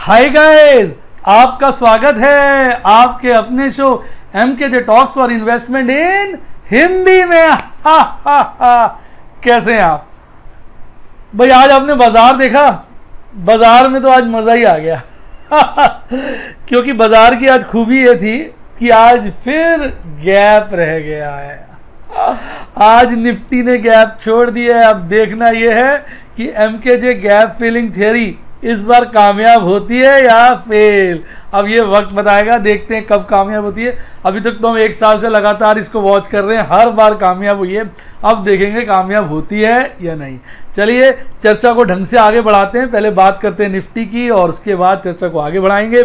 Hi guys, आपका स्वागत है आपके अपने show MKJ talks for investment इन हिंदी में। कैसे हैं आप भाई? आज आपने बाजार देखा? बाजार में तो आज मजा ही आ गया क्योंकि बाजार की आज खूबी ये थी कि आज फिर गैप रह गया है। आज निफ्टी ने गैप छोड़ दिया है। अब देखना यह है कि MKJ गैप फिलिंग थ्योरी इस बार कामयाब होती है या फेल। अब ये वक्त बताएगा, देखते हैं कब कामयाब होती है। अभी तक तो हम एक साल से लगातार इसको वॉच कर रहे हैं, हर बार कामयाब हुई है। अब देखेंगे कामयाब होती है या नहीं। चलिए चर्चा को ढंग से आगे बढ़ाते हैं। पहले बात करते हैं निफ्टी की और उसके बाद चर्चा को आगे बढ़ाएंगे।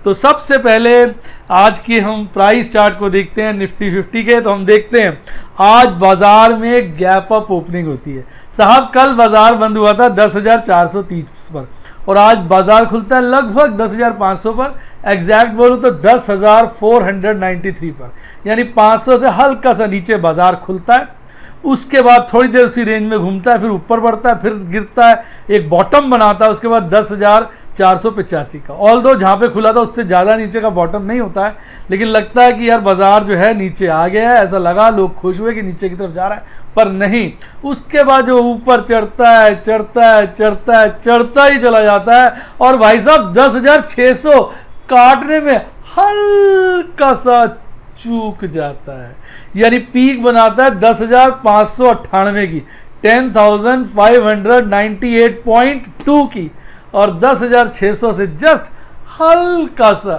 तो सबसे पहले आज के हम प्राइस चार्ट को देखते हैं निफ्टी 50 के। तो हम देखते हैं आज बाजार में गैप अप ओपनिंग होती है। साहब कल बाजार बंद हुआ था 10,430 पर और आज बाजार खुलता है लगभग 10,500 पर। एग्जैक्ट बोलूं तो 10,493 पर, यानी 500 से हल्का सा नीचे बाजार खुलता है। उसके बाद थोड़ी देर उसी रेंज में घूमता है, फिर ऊपर बढ़ता है, फिर गिरता है, एक बॉटम बनाता है। उसके बाद 10,485 का। ऑल्दो जहाँ पे खुला था उससे ज़्यादा नीचे का बॉटम नहीं होता है, लेकिन लगता है कि यार बाजार जो है नीचे आ गया है। ऐसा लगा, लोग खुश हुए कि नीचे की तरफ जा रहा है, पर नहीं। उसके बाद जो ऊपर चढ़ता है चढ़ता है चढ़ता है चढ़ता ही चला जाता है और भाई साहब 10,600 काटने में हल्का सा चूक जाता है, यानी पीक बनाता है 10,598 की, 10,598.2 की, और 10,600 से जस्ट हल्का सा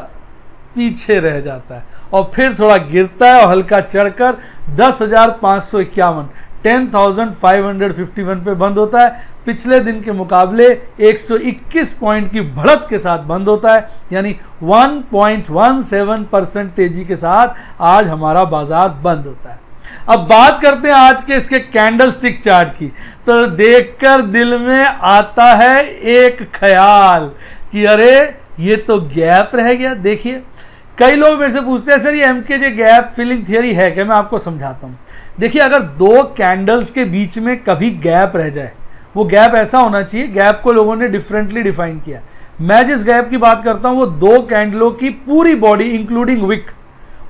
पीछे रह जाता है और फिर थोड़ा गिरता है और हल्का चढ़कर 10,551 10,551 पे बंद होता है। पिछले दिन के मुकाबले 121 पॉइंट की बढ़त के साथ बंद होता है, यानी 1.17% तेजी के साथ आज हमारा बाजार बंद होता है। अब बात करते हैं आज के इसके कैंडल स्टिक चार्ट की। तो देखकर दिल में आता है एक ख्याल कि अरे ये तो गैप रह गया। देखिए कई लोग मेरे से पूछते हैं सर ये MKJ गैप फिलिंग थियरी है क्या? मैं आपको समझाता हूं। देखिए अगर दो कैंडल्स के बीच में कभी गैप रह जाए, वो गैप ऐसा होना चाहिए, गैप को लोगों ने डिफरेंटली डिफाइन किया। मैं जिस गैप की बात करता हूं वो दो कैंडलों की पूरी बॉडी इंक्लूडिंग विक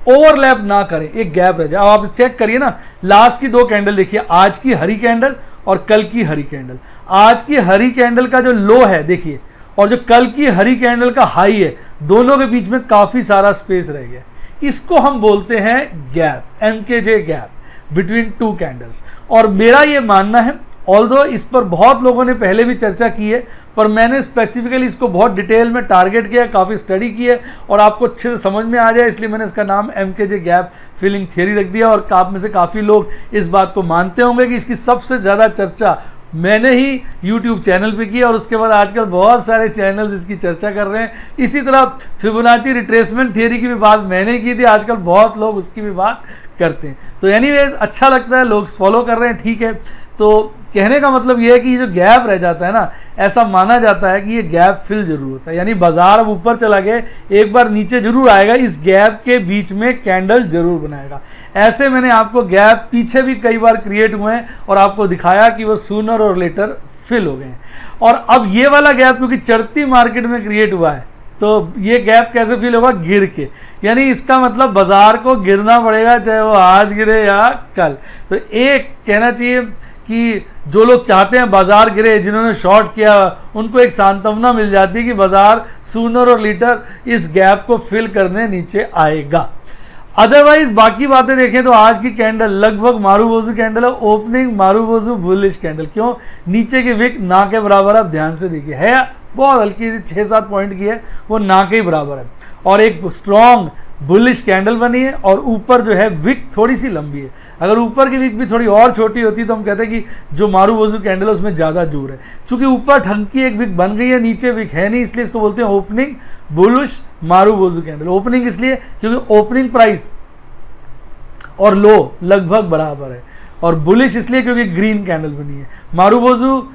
ओवरलैप ना करें, एक गैप रह जाए। अब आप चेक करिए ना, लास्ट की दो कैंडल देखिए, आज की हरी कैंडल और कल की हरी कैंडल। आज की हरी कैंडल का जो लो है देखिए, और जो कल की हरी कैंडल का हाई है, दोनों के बीच में काफी सारा स्पेस रह गया। इसको हम बोलते हैं gap, MKJ gap between two candles. और मेरा ये मानना है, ऑल्दो इस पर बहुत लोगों ने पहले भी चर्चा की है, पर मैंने स्पेसिफिकली इसको बहुत डिटेल में टारगेट किया, काफ़ी स्टडी की है और आपको अच्छे से समझ में आ जाए, इसलिए मैंने इसका नाम MKJ गैप फिलिंग थियरी रख दिया। और आप में से काफ़ी लोग इस बात को मानते होंगे कि इसकी सबसे ज़्यादा चर्चा मैंने ही YouTube चैनल पे की और उसके बाद आजकल बहुत सारे चैनल्स इसकी चर्चा कर रहे हैं। इसी तरह फिबोनाची रिट्रेसमेंट थियरी की भी बात मैंने की थी, आजकल बहुत लोग उसकी भी बात करते हैं। तो एनीवेज अच्छा लगता है, लोग फॉलो कर रहे हैं, ठीक है। तो कहने का मतलब ये है कि जो गैप रह जाता है ना, ऐसा माना जाता है कि ये गैप फिल जरूर होता है, यानी बाजार अब ऊपर चला गया, एक बार नीचे जरूर आएगा, इस गैप के बीच में कैंडल जरूर बनाएगा। ऐसे मैंने आपको गैप पीछे भी कई बार क्रिएट हुए हैं और आपको दिखाया कि वो सूनर और लेटर फिल हो गए हैं। और अब ये वाला गैप क्योंकि चढ़ती मार्केट में क्रिएट हुआ है, तो ये गैप कैसे फिल होगा? गिर के, यानी इसका मतलब बाजार को गिरना पड़ेगा, चाहे वो आज गिरे या कल। तो एक कहना चाहिए कि जो लोग चाहते हैं बाजार गिरे, जिन्होंने शॉर्ट किया, उनको एक सांत्वना मिल जाती है कि बाजार सूनर और लेटर इस गैप को फिल करने नीचे आएगा। अदरवाइज बाकी बातें देखें तो आज की कैंडल लगभग मारूबोजू कैंडल है, ओपनिंग मारूबोजू बुलिश कैंडल। क्यों? नीचे की विक ना के बराबर, आप ध्यान से देखिए, है बहुत हल्की सी 6-7 पॉइंट की है, वो ना के ही बराबर है, और एक स्ट्रॉन्ग बुलिश कैंडल बनी है और ऊपर जो है विक थोड़ी सी लंबी है। अगर ऊपर की विक भी थोड़ी और छोटी होती तो हम कहते हैं कि जो मारूबोजू कैंडल है उसमें ज़्यादा जोर है। चूंकि ऊपर ढंग की एक विक बन गई है, नीचे विक है नहीं, इसलिए इसको बोलते हैं opening bullish marubozu candle. Opening इसलिए क्योंकि ओपनिंग प्राइस और लो लगभग बराबर है, और बुलिश इसलिए क्योंकि ग्रीन कैंडल बनी है। मारूबोजू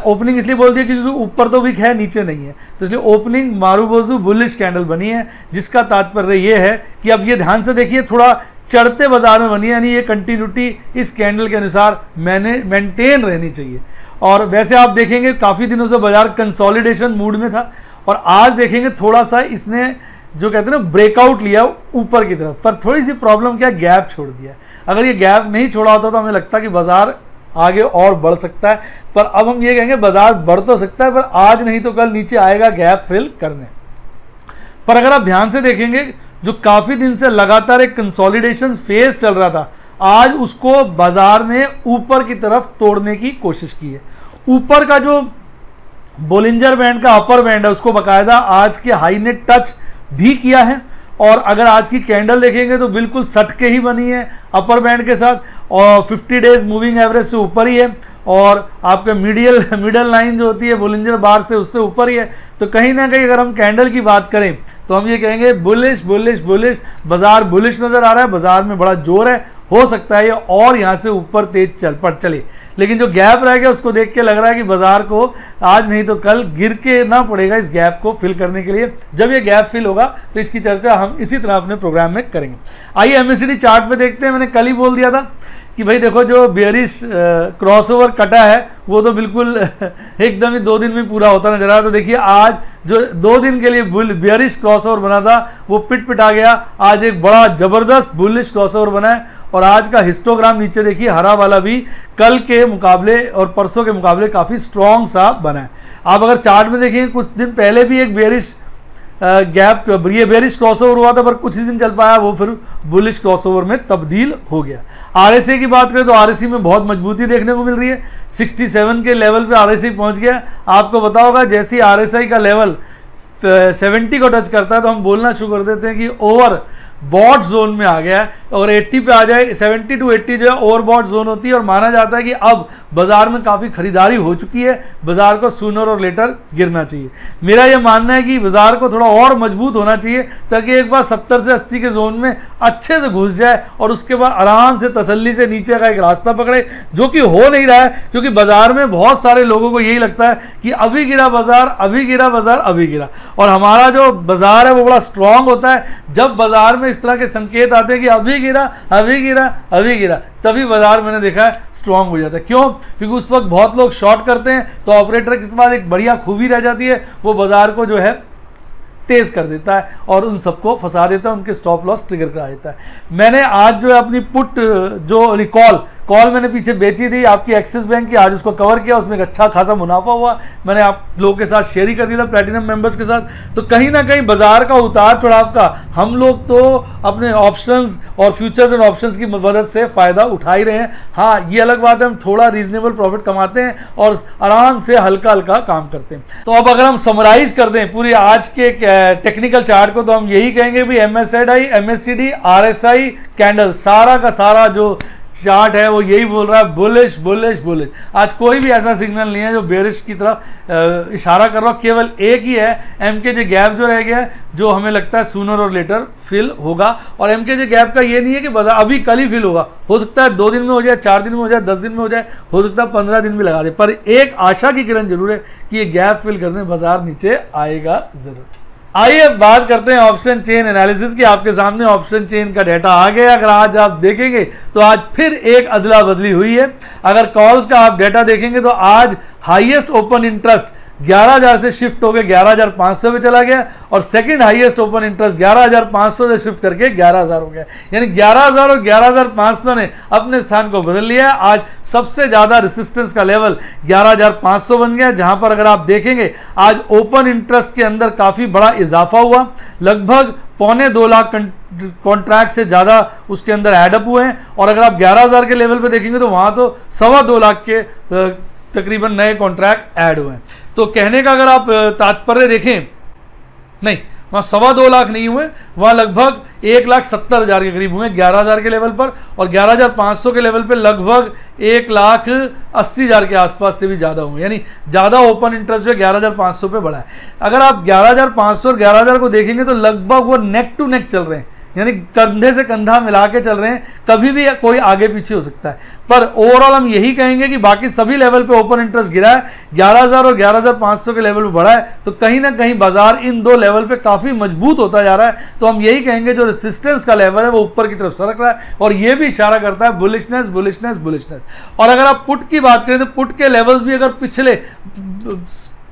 ओपनिंग इसलिए बोल दिया क्योंकि ऊपर तो विक है, नीचे नहीं है, तो इसलिए ओपनिंग मारूबोजू बुलिश कैंडल बनी है, जिसका तात्पर्य ये है कि अब ये ध्यान से देखिए, थोड़ा चढ़ते बाजार में बनी है, यानी ये कंटिन्यूटी इस कैंडल के अनुसार मेंटेन रहनी चाहिए। और वैसे आप देखेंगे काफ़ी दिनों से बाजार कंसोलिडेशन मूड में था और आज देखेंगे थोड़ा सा इसने जो कहते हैं ना ब्रेकआउट लिया ऊपर की तरफ, पर थोड़ी सी प्रॉब्लम क्या, गैप छोड़ दिया। अगर ये गैप नहीं छोड़ा होता तो हमें लगता कि बाजार आगे और बढ़ सकता है, पर अब हम ये कहेंगे बाजार बढ़ तो सकता है पर आज नहीं तो कल नीचे आएगा गैप फिल करने। पर अगर आप ध्यान से देखेंगे जो काफी दिन से लगातार एक कंसोलिडेशन फेज चल रहा था, आज उसको बाजार ने ऊपर की तरफ तोड़ने की कोशिश की है। ऊपर का जो बोलिंजर बैंड का अपर बैंड है उसको बाकायदा आज के हाई ने टच भी किया है, और अगर आज की कैंडल देखेंगे तो बिल्कुल सट के ही बनी है अपर बैंड के साथ, और 50 डेज मूविंग एवरेज से ऊपर ही है, और आपके मिडल लाइन जो होती है बोलिंजर बार से उससे ऊपर ही है। तो कहीं ना कहीं अगर हम कैंडल की बात करें तो हम ये कहेंगे बुलिश बुलिश बुलिश, बाजार बुलिश नजर आ रहा है, बाजार में बड़ा जोर है, हो सकता है ये और यहाँ से ऊपर तेज चले। लेकिन जो गैप रह गया उसको देख के लग रहा है कि बाजार को आज नहीं तो कल गिर के ना पड़ेगा इस गैप को फिल करने के लिए। जब ये गैप फिल होगा तो इसकी चर्चा हम इसी तरह अपने प्रोग्राम में करेंगे। आइए MACD चार्ट पे देखते हैं। मैंने कल ही बोल दिया था कि भाई देखो जो बेयरिश क्रॉसओवर कटा है वो तो बिल्कुल एकदम ही 2 दिन में पूरा होता नजर आ रहा। तो देखिए आज जो 2 दिन के लिए बेयरिश क्रॉसओवर बना था वो पिट आ गया, आज एक बड़ा जबरदस्त बुलिश क्रॉसओवर बना है, और आज का हिस्टोग्राम नीचे देखिए हरा वाला भी कल के मुकाबले और परसों के मुकाबले काफी स्ट्रॉन्ग सा बना है। आप अगर चार्ट में देखेंगे कुछ दिन पहले भी एक बेयरिश ये बेयरिश क्रॉसओवर हुआ था, पर कुछ ही दिन चल पाया, वो फिर बुलिश क्रॉसओवर में तब्दील हो गया। RSI की बात करें तो RSI में बहुत मजबूती देखने को मिल रही है, 67 के लेवल पे RSI पहुंच गया। आपको पता होगा जैसे ही RSI का लेवल 70 को टच करता है तो हम बोलना शुरू कर देते हैं कि ओवर बॉट जोन में आ गया है, और 80 पे आ जाए 70 to 80 जो है ओवर बॉट जोन होती है, और माना जाता है कि अब बाजार में काफ़ी खरीदारी हो चुकी है, बाजार को सूनर और लेटर गिरना चाहिए। मेरा यह मानना है कि बाजार को थोड़ा और मजबूत होना चाहिए ताकि एक बार 70 से 80 के जोन में अच्छे से घुस जाए और उसके बाद आराम से तसल्ली से नीचे का एक रास्ता पकड़े, जो कि हो नहीं रहा है, क्योंकि बाजार में बहुत सारे लोगों को यही लगता है कि अभी गिरा बाजार, अभी गिरा बाजार, अभी गिरा। और हमारा जो बाजार है वो बड़ा स्ट्रांग होता है, जब बाजार में इस तरह के संकेत आते हैं कि अभी गिरा अभी गिरा अभी गिरा, तभी बाजार मैंने देखा है स्ट्रांग हो जाता है। क्यों? क्योंकि उस वक्त बहुत लोग शॉर्ट करते हैं, तो ऑपरेटर के पास एक बढ़िया खूबी रह जाती है, वो बाजार को जो है तेज कर देता है और उन सबको फंसा देता है, उनके स्टॉप लॉस ट्रिगर करा देता है। मैंने आज जो है अपनी पुट जो कॉल मैंने पीछे बेची थी आपकी एक्सिस बैंक की, आज उसको कवर किया, उसमें एक अच्छा खासा मुनाफा हुआ। मैंने आप लोगों के साथ शेयर ही कर दिया था प्लैटिनम मेंबर्स के साथ। तो कहीं ना कहीं बाजार का उतार चढ़ाव का हम लोग तो अपने ऑप्शंस और फ्यूचर्स एंड ऑप्शंस की मदद से फायदा उठा ही रहे हैं। हाँ, ये अलग बात है, हम थोड़ा रीजनेबल प्रॉफिट कमाते हैं और आराम से हल्का हल्का काम करते हैं। तो अब अगर हम समराइज कर दें पूरी आज के टेक्निकल चार्ट को, तो हम यही कहेंगे भी MSCI, MACD, RSI कैंडल, सारा का सारा जो चार्ट है वो यही बोल रहा है बुलिश बुलिश बुलिश। आज कोई भी ऐसा सिग्नल नहीं है जो बेरिश की तरफ इशारा कर रहा हो, केवल एक ही है MKJ गैप जो रह गया है, जो हमें लगता है सूनर और लेटर फिल होगा। और MKJ गैप का ये नहीं है कि बाजार अभी कल ही फिल होगा, हो सकता है 2 दिन में हो जाए, 4 दिन में हो जाए, 10 दिन में हो जाए, हो सकता है 15 दिन भी लगा दे, पर एक आशा की किरण जरूर है कि ये गैप फिल करने बाजार नीचे आएगा जरूर। आइए बात करते हैं ऑप्शन चेन एनालिसिस की। आपके सामने ऑप्शन चेन का डेटा आ गया। अगर आज आप देखेंगे तो आज फिर एक अदला बदली हुई है। अगर कॉल्स का आप डेटा देखेंगे तो आज हाईएस्ट ओपन इंटरेस्ट 11,000 से शिफ्ट हो गए 11,500 पे चला गया, और सेकंड हाईएस्ट ओपन इंटरेस्ट 11,500 से शिफ्ट करके 11,000 हो गया। यानी 11,000 और 11,500 ने अपने स्थान को बदल लिया। आज सबसे ज्यादा रेसिस्टेंस का लेवल 11,500 बन गया, जहां पर अगर आप देखेंगे आज ओपन इंटरेस्ट के अंदर काफी बड़ा इजाफा हुआ, लगभग 2.25 लाख कॉन्ट्रैक्ट से ज्यादा उसके अंदर एडअप हुए हैं। और अगर आप 11,000 के लेवल पे देखेंगे तो वहां तो 2.25 लाख के तकरीबन नए कॉन्ट्रैक्ट ऐड हुए हैं। तो कहने का अगर आप तात्पर्य देखें, नहीं, वहां 2.25 लाख नहीं हुए, वहां लगभग 1,70,000 के करीब हुए 11,000 के लेवल पर, और 11,500 के लेवल पे लगभग 1,80,000 के आसपास से भी ज्यादा हुए। यानी ज्यादा ओपन इंटरेस्ट जो 11,500 पे बढ़ा है। अगर आप 11,500 और 11,000 को देखेंगे तो लगभग वो नेक टू नेक चल रहे हैं, यानी कंधे से कंधा मिला के चल रहे हैं, कभी भी कोई आगे पीछे हो सकता है। पर ओवरऑल हम यही कहेंगे कि बाकी सभी लेवल पे ओपन इंटरेस्ट गिरा है, 11,000 और 11,500 के लेवल पे बढ़ा है, तो कहीं ना कहीं बाजार इन दो लेवल पे काफी मजबूत होता जा रहा है। तो हम यही कहेंगे जो रेसिस्टेंस का लेवल है वो ऊपर की तरफ सरक रहा है, और ये भी इशारा करता है बुलिशनेस बुलिशनेस बुलिशनेस। और अगर आप पुट की बात करें तो पुट के लेवल्स भी अगर पिछले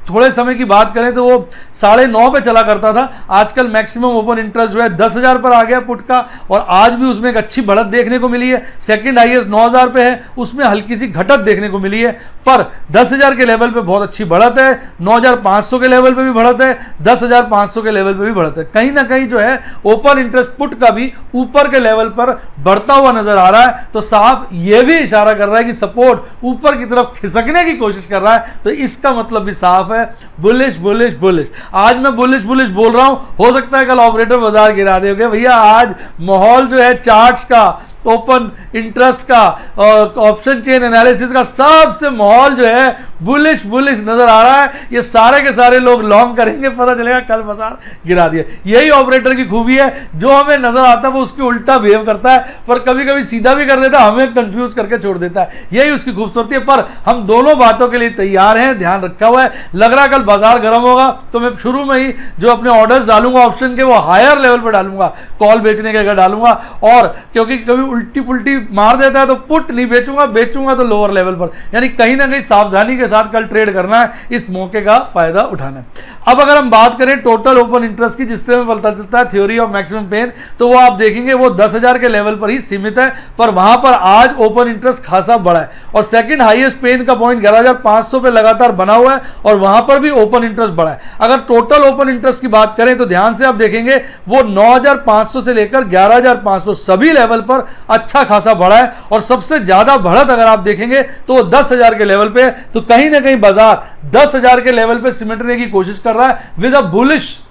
थोड़े समय की बात करें तो वो 9.5 पे चला करता था, आजकल मैक्सिमम ओपन इंटरेस्ट जो है 10,000 पर आ गया पुट का, और आज भी उसमें एक अच्छी बढ़त देखने को मिली है। सेकंड हाईएस्ट 9,000 पे है, उसमें हल्की सी घटत देखने को मिली है, पर 10,000 के लेवल पे बहुत अच्छी बढ़त है, 9,500 के लेवल पे भी बढ़त है, 10,500 के लेवल पे भी बढ़त है। कहीं ना कहीं जो है ओपन इंटरेस्ट पुट का भी ऊपर के लेवल पर बढ़ता हुआ नजर आ रहा है, तो साफ यह भी इशारा कर रहा है कि सपोर्ट ऊपर की तरफ खिसकने की कोशिश कर रहा है, तो इसका मतलब भी साफ है बुलिश बुलिश बुलिश। आज मैं बुलिश बुलिश बोल रहा हूं, हो सकता है कल ऑपरेटर बाजार गिरा देंगे भैया। आज माहौल जो है चार्ट्स का, ओपन इंटरेस्ट का, ऑप्शन चेन एनालिसिस का, सबसे माहौल जो है बुलिश बुलिश नजर आ रहा है। ये सारे के सारे लोग लॉन्ग करेंगे, पता चलेगा कल बाजार गिरा दिया। यही ऑपरेटर की खूबी है, जो हमें नजर आता है वो उसके उल्टा बिहेव करता है, पर कभी कभी सीधा भी कर देता है, हमें कंफ्यूज करके छोड़ देता है, यही उसकी खूबसूरती है। पर हम दोनों बातों के लिए तैयार हैं, ध्यान रखा हुआ है। लग रहा है कल बाजार गर्म होगा, तो मैं शुरू में ही जो अपने ऑर्डर्स डालूंगा ऑप्शन के, वो हायर लेवल पर डालूंगा, कॉल बेचने के अगर डालूंगा, और क्योंकि कभी उल्टी पुल्टी मार देता है तो पुट नहीं बेचूंगा, बेचूंगा तो लोअर लेवल पर। यानी कहीं ना कहीं सावधानी के साथ कल ट्रेड करना है, इस मौके का फायदा उठाना है। अब अगर हम बात करें टोटल ओपन इंटरेस्ट की, जिससे हमें पता चलता है थ्योरी ऑफ मैक्सिमम पेन, तो वो आप देखेंगे वो 10,000 के लेवल पर ही सीमित है, पर वहां पर आज ओपन इंटरेस्ट खासा बड़ा है, और सेकंड हाईएस्ट पेन का पॉइंट 11,500 पे लगातार बना हुआ है, और वहां पर भी ओपन इंटरेस्ट बड़ा है। अगर टोटल ओपन इंटरेस्ट की बात करें तो ध्यान से आप देखेंगे वो 9,500 से लेकर 11,500 सभी लेवल पर अच्छा खासा बढ़ा है, और सबसे ज्यादा बढ़त अगर आप देखेंगे तो वो 10,000 के लेवल पे है। तो कहीं ना कहीं बाजार 10,000 के लेवल पे सिमटने की कोशिश कर रहा है विद अ बुलिश,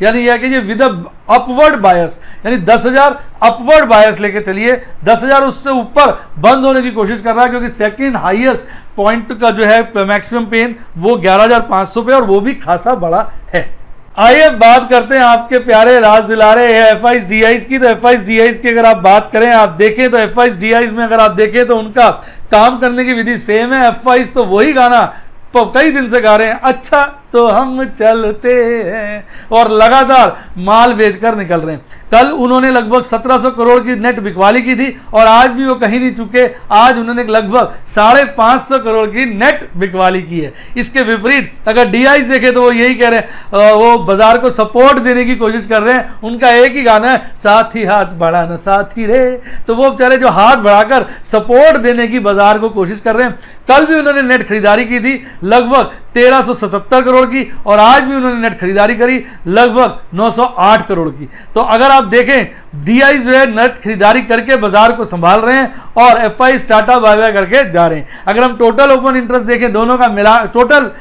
यानी यह कि विद अपवर्ड बायस, यानी 10,000 अपवर्ड बायस लेके चलिए। 10,000 उससे ऊपर बंद होने की कोशिश कर रहा है, क्योंकि सेकंड हाईएस्ट पॉइंट का जो है मैक्सिमम पेन वो 11,500 पे, और वो भी खासा बड़ा है। आइए बात करते हैं आपके प्यारे राज दिलारे FIs-DIs की। तो FIs-DIs की अगर आप बात करें, आप देखें तो FIs-DIs में अगर आप देखें तो उनका काम करने की विधि सेम है। FIs तो वही गाना कई दिन से गा रहे हैं, अच्छा तो हम चलते हैं, और लगातार माल बेचकर निकल रहे हैं। कल उन्होंने लगभग 1700 करोड़ की नेट बिकवाली की थी, और आज भी वो कहीं नहीं चुके, आज उन्होंने लगभग 550 करोड़ की नेट बिकवाली की है। इसके विपरीत अगर DIs देखे तो वो यही कह रहे हैं, वो बाजार को सपोर्ट देने की कोशिश कर रहे हैं। उनका एक ही गाना है, साथी हाथ बढ़ाना साथी रे, तो वो बेचारे जो हाथ बढ़ाकर सपोर्ट देने की बाजार को कोशिश कर रहे हैं। कल भी उन्होंने नेट खरीदारी की थी लगभग 1377 करोड़ की, और आज भी उन्होंने नेट खरीदारी करी लगभग 908 करोड़ की। तो अगर आप देखें DIs जो है नेट खरीदारी करके बाजार को संभाल रहे हैं, और FIs टाटा बाय बाय करके जा रहे हैं। अगर हम टोटल ओपन इंटरेस्ट देखें दोनों का मिला, टोटल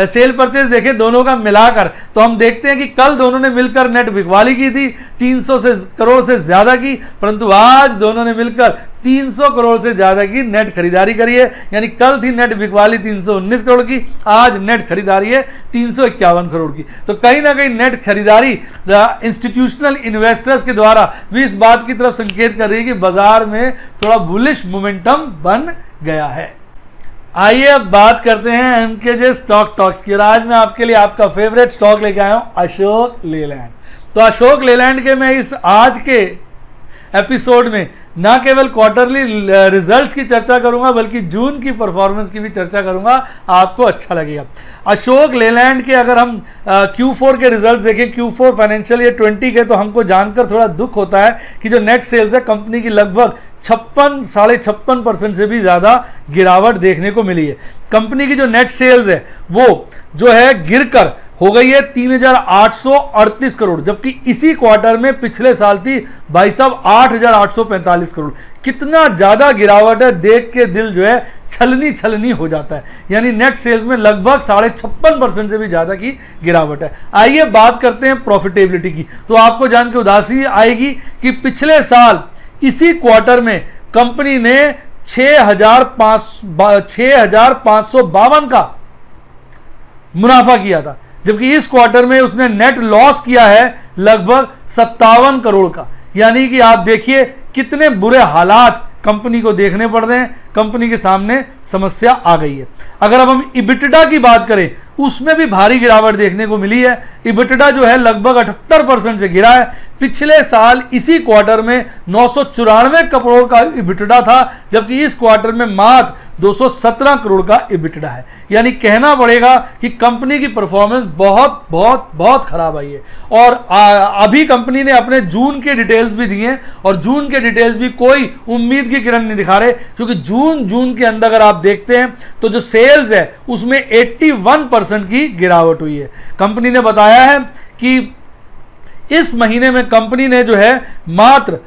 सेल परचेज देखें दोनों का मिलाकर, तो हम देखते हैं कि कल दोनों ने मिलकर नेट बिकवाली की थी 300 करोड़ से ज्यादा की, परंतु आज दोनों ने मिलकर 300 करोड़ से ज्यादा की नेट खरीदारी करी है। यानी कल थी नेट बिकवाली 319 करोड़ की, आज नेट खरीदारी है 351 करोड़ की। तो कहीं ना कहीं नेट खरीदारी इंस्टीट्यूशनल इन्वेस्टर्स के द्वारा भी इस बात की तरफ संकेत कर रही है कि बाजार में थोड़ा बुलिश मोमेंटम बन गया है। आइए अब बात करते हैं MKJ स्टॉक टॉक्स की, और आज मैं आपके लिए आपका फेवरेट स्टॉक लेके आया हूं, अशोक लेलैंड। तो अशोक लेलैंड के मैं इस आज के एपिसोड में ना केवल क्वार्टरली रिजल्ट्स की चर्चा करूंगा, बल्कि जून की परफॉर्मेंस की भी चर्चा करूंगा, आपको अच्छा लगेगा। अशोक लेलैंड के अगर हम Q4 के रिजल्ट्स देखें, Q4 फाइनेंशियल ईयर 20 के, तो हमको जानकर थोड़ा दुख होता है कि जो नेट सेल्स है कंपनी की लगभग 56.5% से भी ज़्यादा गिरावट देखने को मिली है। कंपनी की जो नेट सेल्स है वो जो है गिरकर हो गई है 3,838 करोड़, जबकि इसी क्वार्टर में पिछले साल थी भाई साहब 8,845 करोड़। कितना ज्यादा गिरावट है, देख के दिल जो है छलनी छलनी हो जाता है। यानी नेट सेल्स में लगभग 56.5% से भी ज्यादा की गिरावट है। आइए बात करते हैं प्रॉफिटेबिलिटी की। तो आपको जान के उदासी आएगी कि पिछले साल इसी क्वार्टर में कंपनी ने 6,552 का मुनाफा किया था, जबकि इस क्वार्टर में उसने नेट लॉस किया है लगभग 57 करोड़ का। यानी कि आप देखिए कितने बुरे हालात कंपनी को देखने पड़ रहे हैं। कंपनी के सामने समस्या आ गई है। अगर अब हम इबिटडा की बात करें, उसमें भी भारी गिरावट देखने को मिली है। इबिटडा जो है लगभग 78% से गिरा है। पिछले साल इसी क्वार्टर में 994 करोड़ का इबिटडा था, जबकि इस क्वार्टर में मात्र 217 करोड़ का इबिटडा है। यानी कहना पड़ेगा कि कंपनी की परफॉर्मेंस बहुत बहुत बहुत खराब आई है। और अभी कंपनी ने अपने जून के डिटेल्स भी दिए और जून के डिटेल्स भी कोई उम्मीद की किरण नहीं दिखा रहे, क्योंकि जून के अंदर अगर आप देखते हैं तो जो सेल्स है उसमें 81% की गिरावट हुई है। कंपनी ने बताया है कि इस महीने में कंपनी ने जो है मात्र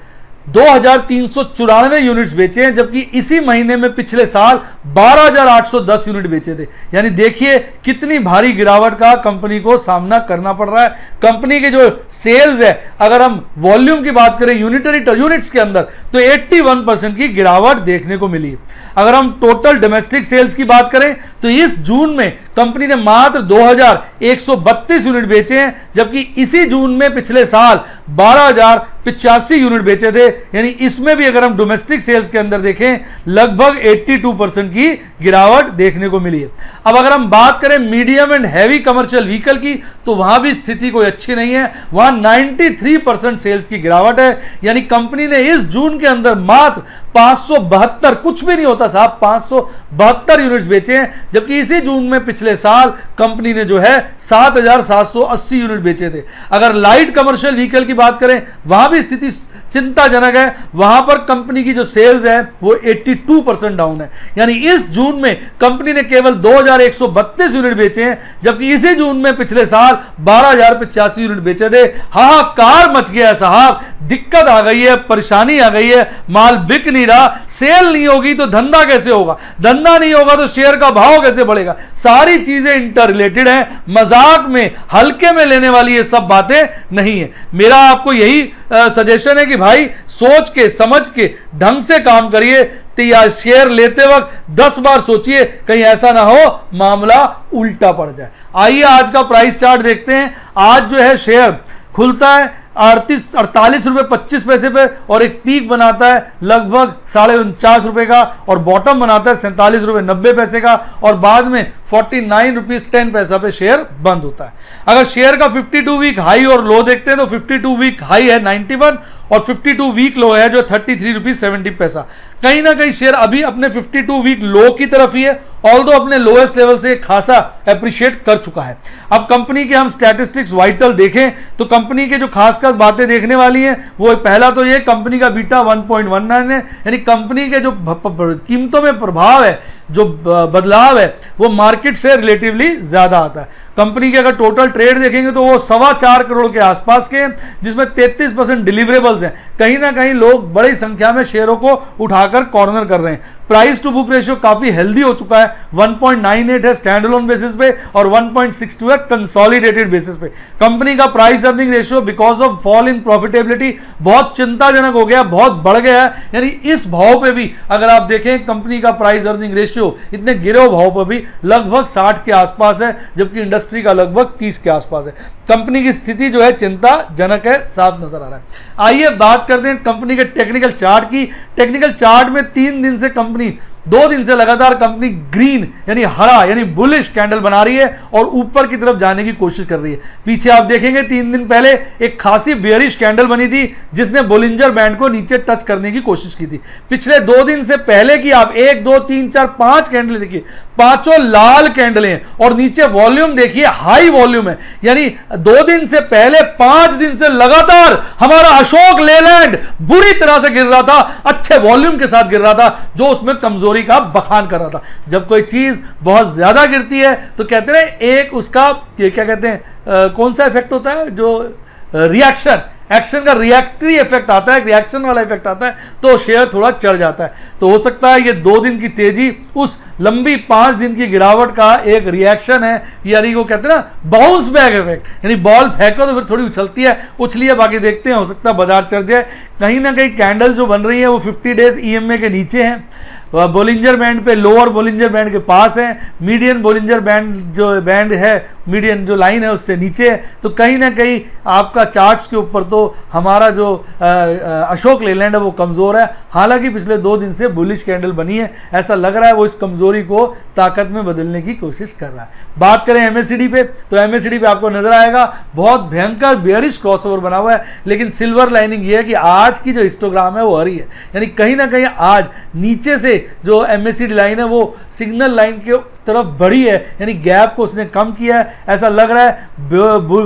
2394 यूनिट्स बेचे हैं, जबकि इसी महीने में पिछले साल 12810 यूनिट बेचे थे। यानी देखिए कितनी भारी गिरावट का कंपनी को सामना करना पड़ रहा है। कंपनी के जो सेल्स है, अगर हम वॉल्यूम की बात करें यूनिट्स के अंदर, तो 81% की गिरावट देखने को मिली। अगर हम टोटल डोमेस्टिक सेल्स की बात करें तो इस जून में कंपनी ने मात्र 2132 यूनिट बेचे हैं, जबकि इसी जून में पिछले साल 12085 यूनिट बेचे थे। यानी इसमें भी अगर हम डोमेस्टिक सेल्स के अंदर देखें लगभग 82% की गिरावट देखने को मिली है। अब अगर हम बात करें medium and heavy commercial vehicle की, तो वहां भी स्थिति कोई अच्छी नहीं है। वहां 93% सेल्स की गिरावट है। यानी कंपनी ने इस जून के अंदर मात्र 572, कुछ भी नहीं होता साहब, 572 यूनिट्स बेचे हैं, जबकि इसी जून में पिछले साल कंपनी ने जो है 7780 यूनिट बेचे थे। अगर लाइट कमर्शियल व्हीकल की बात करें, वहां भी स्थिति चिंताजनक है। वहां पर कंपनी की जो सेल्स है वो 82% डाउन है। यानी इस जून में कंपनी ने केवल 2132 यूनिट बेचे हैं, जबकि इसी जून में पिछले साल 12085 यूनिट बेचे थे। हाहाकार मच गया साहब, दिक्कत आ गई है, परेशानी आ गई है, माल बिक नहीं रहा। सेल नहीं होगी तो धंधा कैसे होगा, धंधा नहीं होगा तो शेयर का भाव कैसे बढ़ेगा। सारी चीजें इंटर रिलेटेड है, मजाक में हल्के में लेने वाली ये सब बातें नहीं है। मेरा आपको यही सजेशन है कि भाई सोच के समझ के ढंग से काम करिए। तो या शेयर लेते वक्त 10 बार सोचिए, कहीं ऐसा ना हो मामला उल्टा पड़ जाए। आइए आज का प्राइस चार्ट देखते हैं। आज जो है शेयर खुलता है 48 रुपए 25 पैसे पे और एक पीक बनाता है लगभग 49.5 रुपए का, और बॉटम बनाता है 47 रुपए 90 पैसे का, और बाद में 49 रुपीज 10 पैसा पे शेयर बंद होता है। अगर शेयर का 52 वीक हाई और लो देखते हैं तो 52 वीक हाई है 91 और 52 वीक लो है जो 33 रुपीज 70 पैसा। कहीं ना कहीं शेयर अभी अपने 52 वीक लो की तरफ ही है, ऑल्दो अपने लोएस्ट लेवल से खासा अप्रिशिएट कर चुका है। अब कंपनी के हम स्टैटिस्टिक्स वाइटल देखें तो कंपनी के जो खास बातें देखने वाली हैं, वो पहला तो ये कंपनी का बीटा 1.19 है। यानी कंपनी के जो कीमतों में प्रभाव है, जो बदलाव है, वो मार्केट से रिलेटिवली ज्यादा आता है। कंपनी के अगर टोटल ट्रेड देखेंगे तो वो 4.25 करोड़ के आसपास के हैं, जिसमें 33% डिलीवरेबल्स हैं। कहीं ना कहीं लोग बड़ी संख्या में शेयरों को उठाकर कॉर्नर कर रहे हैं। प्राइस टू बुक रेशियो काफी हेल्दी हो चुका है, 1.98 है स्टैंड अलोन बेसिस पे और 1.62 है कंसोलिडेटेड बेसिस पे। कंपनी का price earning ratio because of fall in profitability बहुत चिंताजनक हो गया, बहुत बढ़ गया है। यानी इस भाव पे भी अगर आप देखें कंपनी का प्राइस अर्निंग रेशियो इतने गिरे हुए भाव पर भी लगभग 60 के आसपास है, जबकि इंडस्ट्री का लगभग 30 के आसपास है। कंपनी की स्थिति जो है चिंताजनक है, साफ नजर आ रहा है। आइए बात करते हैं कंपनी के टेक्निकल चार्ट की। टेक्निकल चार्ट में 3 दिन से कंपनी 2 दिन से लगातार कंपनी ग्रीन यानी हरा यानी बुलिश कैंडल बना रही है और ऊपर की तरफ जाने की कोशिश कर रही है। पीछे आप देखेंगे 3 दिन पहले एक खासी बेयरिश कैंडल बनी थी जिसने बोलिंजर बैंड को नीचे टच करने की कोशिश की थी। पिछले 2 दिन से पहले की आप 1 2 3 4 5 कैंडल देखिए, पांचों लाल कैंडलें हैं और नीचे वॉल्यूम देखिए हाई वॉल्यूम है। यानी 2 दिन से पहले 5 दिन से लगातार हमारा अशोक लेलैंड बुरी तरह से गिर रहा था, अच्छे वॉल्यूम के साथ गिर रहा था, जो उसमें कमजोरी का बखान कर रहा था। जब कोई चीज बहुत ज्यादा गिरती है तो कहते हैं एक उसका ये क्या कहते हैं कौन सा इफेक्ट होता है, जो रिएक्शन, एक्शन का रिएक्टरी इफेक्ट आता है, रिएक्शन वाला इफेक्ट आता है, तो शेयर थोड़ा चढ़ जाता है। तो हो सकता है ये 2 दिन की तेजी उस लंबी 5 दिन की गिरावट का एक रिएक्शन है, यानी वो कहते हैं ना बाउंस बैक इफेक्ट, यानी बॉल फेंको तो फिर थोड़ी उछलती है, उछली है, बाकी देखते हैं, हो सकता है बाजार चढ़ जाए। कहीं ना कहीं कैंडल जो बन रही है वो 50 डेज EMA के नीचे हैं। बोलिंजर बैंड पे, लोअर बोलिंजर बैंड के पास है, मीडियन बोलिंजर बैंड जो बैंड है, मीडियन जो लाइन है उससे नीचे है। तो कहीं ना कहीं आपका चार्ट्स के ऊपर तो हमारा जो अशोक लेलैंड है वो कमज़ोर है। हालांकि पिछले 2 दिन से बुलिश कैंडल बनी है, ऐसा लग रहा है वो इस कमज़ोरी को ताकत में बदलने की कोशिश कर रहा है। बात करें एमएससीडी पे, तो एमएससीडी पे आपको नजर आएगा बहुत भयंकर बेयरिश क्रॉसओवर बना हुआ है, लेकिन सिल्वर लाइनिंग ये है कि आज की जो हिस्टोग्राम है वो हरी है, यानी कहीं ना कहीं आज नीचे से जो एमएससीडी लाइन है वो सिग्नल लाइन के तरफ बढ़ी है, यानी गैप को उसने कम किया है। ऐसा लग रहा है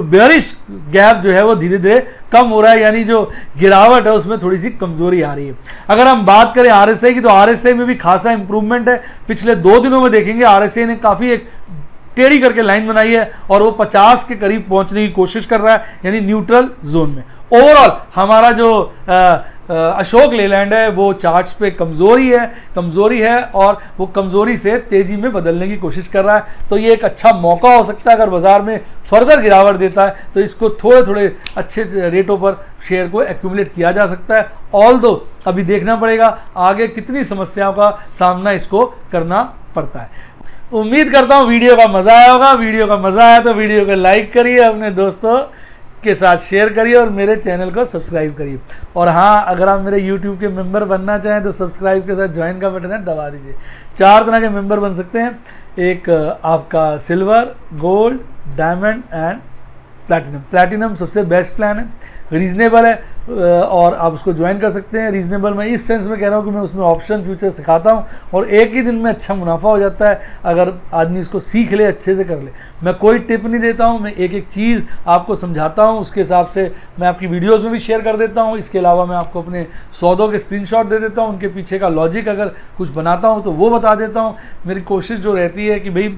बेयरिश गैप जो है वो धीरे धीरे कम हो रहा है, यानी जो गिरावट है उसमें थोड़ी सी कमजोरी आ रही है। अगर हम बात करें आरएसआई की, तो आरएसआई में भी खासा इंप्रूवमेंट है। पिछले 2 दिनों में देखेंगे आरएसआई ने काफी एक टेढ़ी करके लाइन बनाई है और वो 50 के करीब पहुंचने की कोशिश कर रहा है, यानी न्यूट्रल जोन में। ओवरऑल हमारा जो अशोक लेलैंड है वो चार्ट्स पे कमजोरी है और वो कमजोरी से तेजी में बदलने की कोशिश कर रहा है। तो ये एक अच्छा मौका हो सकता है, अगर बाजार में फर्दर गिरावट देता है तो इसको थोड़े थोड़े अच्छे रेटों पर शेयर को एक्यूमुलेट किया जा सकता है। ऑल्दो अभी देखना पड़ेगा आगे कितनी समस्याओं का सामना इसको करना पड़ता है। उम्मीद करता हूँ वीडियो का मजा आया होगा। वीडियो का मजा आया तो वीडियो को लाइक करिए, अपने दोस्तों के साथ शेयर करिए और मेरे चैनल को सब्सक्राइब करिए। और हाँ, अगर आप मेरे YouTube के मेंबर बनना चाहें तो सब्सक्राइब के साथ ज्वाइन का बटन है, दबा दीजिए। 4 तरह के मेंबर बन सकते हैं, एक आपका silver, gold, diamond and platinum. Platinum सबसे बेस्ट प्लान है, रीजनेबल है और आप उसको ज्वाइन कर सकते हैं। रीजनेबल मैं इस सेंस में कह रहा हूँ कि मैं उसमें ऑप्शन फ्यूचर सिखाता हूँ और एक ही दिन में अच्छा मुनाफा हो जाता है अगर आदमी इसको सीख ले, अच्छे से कर ले। मैं कोई टिप नहीं देता हूँ, मैं एक एक चीज़ आपको समझाता हूँ, उसके हिसाब से मैं आपकी वीडियोज़ में भी शेयर कर देता हूँ। इसके अलावा मैं आपको अपने सौदों के स्क्रीनशॉट दे देता हूँ, उनके पीछे का लॉजिक अगर कुछ बनाता हूँ तो वो बता देता हूँ। मेरी कोशिश जो रहती है कि भाई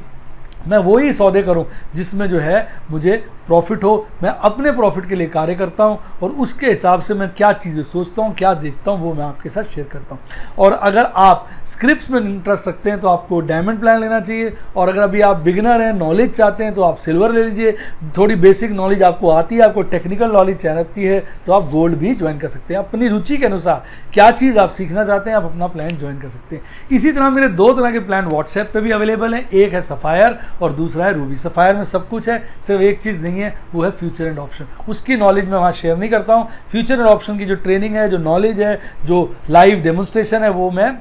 मैं वही सौदे करूं जिसमें जो है मुझे प्रॉफिट हो। मैं अपने प्रॉफिट के लिए कार्य करता हूं और उसके हिसाब से मैं क्या चीज़ें सोचता हूं, क्या देखता हूं, वो मैं आपके साथ शेयर करता हूं। और अगर आप स्क्रिप्ट्स में इंटरेस्ट रखते हैं तो आपको डायमंड प्लान लेना चाहिए, और अगर अभी आप बिगिनर हैं, नॉलेज चाहते हैं तो आप सिल्वर ले लीजिए। थोड़ी बेसिक नॉलेज आपको आती है, आपको टेक्निकल नॉलेज चाहती है तो आप गोल्ड भी ज्वाइन कर सकते हैं। अपनी रुचि के अनुसार क्या चीज़ आप सीखना चाहते हैं आप अपना प्लान ज्वाइन कर सकते हैं। इसी तरह मेरे 2 तरह के प्लान व्हाट्सएप पे भी अवेलेबल हैं, एक है सफायर और दूसरा है रूबी। सफायर में सब कुछ है, सिर्फ एक चीज़ नहीं है, वो है फ्यूचर एंड ऑप्शन। उसकी नॉलेज मैं वहाँ शेयर नहीं करता हूँ। फ्यूचर एंड ऑप्शन की जो ट्रेनिंग है, जो नॉलेज है, जो लाइव डेमोन्स्ट्रेशन है, वो मैं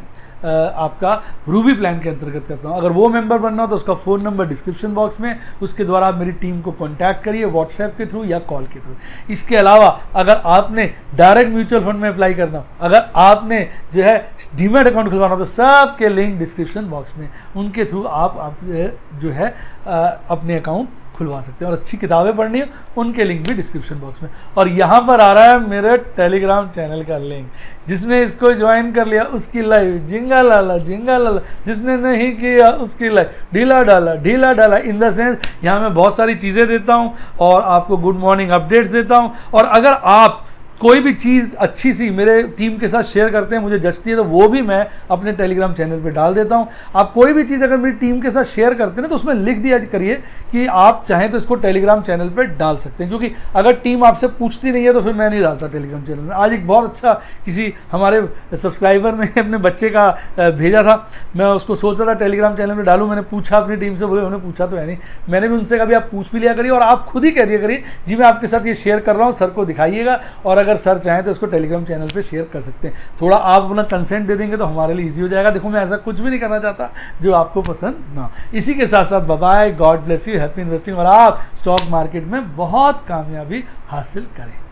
आपका रूबी प्लान के अंतर्गत करता हूँ। अगर वो मेंबर बनना हो तो उसका फ़ोन नंबर डिस्क्रिप्शन बॉक्स में, उसके द्वारा आप मेरी टीम को कॉन्टैक्ट करिए व्हाट्सएप के थ्रू या कॉल के थ्रू। इसके अलावा अगर आपने डायरेक्ट म्यूचुअल फंड में अप्लाई करना हो, अगर आपने जो है डीमैट अकाउंट खुलवाना हो, तो सबके लिंक डिस्क्रिप्शन बॉक्स में, उनके थ्रू आप जो है अपने अकाउंट खुलवा सकते हैं। और अच्छी किताबें पढ़नी है, उनके लिंक भी डिस्क्रिप्शन बॉक्स में। और यहाँ पर आ रहा है मेरे टेलीग्राम चैनल का लिंक, जिसने इसको ज्वाइन कर लिया उसकी लाइव जिंगा लाला, जिसने नहीं किया उसकी लाइव ढीला डाला। इन द सेंस यहाँ मैं बहुत सारी चीज़ें देता हूँ और आपको गुड मॉर्निंग अपडेट्स देता हूँ। और अगर आप कोई भी चीज़ अच्छी सी मेरे टीम के साथ शेयर करते हैं, मुझे जचती है, तो वो भी मैं अपने टेलीग्राम चैनल पे डाल देता हूँ। आप कोई भी चीज़ अगर मेरी टीम के साथ शेयर करते हैं ना, तो उसमें लिख दिया करिए कि आप चाहें तो इसको टेलीग्राम चैनल पे डाल सकते हैं, क्योंकि अगर टीम आपसे पूछती नहीं है तो फिर मैं नहीं डालता टेलीग्राम चैनल में। आज एक बहुत अच्छा किसी हमारे सब्सक्राइबर ने अपने बच्चे का भेजा था, मैं उसको सोच रहा था टेलीग्राम चैनल में डालूँ। मैंने पूछा अपनी टीम से, बोले उन्होंने पूछा तो है नहीं। मैंने भी उनसे कभी आप पूछ भी लिया करिए और आप खुद ही कह दिया करिए जी मैं आपके साथ ये शेयर कर रहा हूँ, सर को दिखाइएगा। और अगर सर चाहें तो इसको टेलीग्राम चैनल पे शेयर कर सकते हैं। थोड़ा आप अपना कंसेंट दे देंगे तो हमारे लिए इजी हो जाएगा। देखो मैं ऐसा कुछ भी नहीं करना चाहता जो आपको पसंद ना। इसी के साथ साथ bye bye, God bless you, happy investing, और आप स्टॉक मार्केट में बहुत कामयाबी हासिल करें।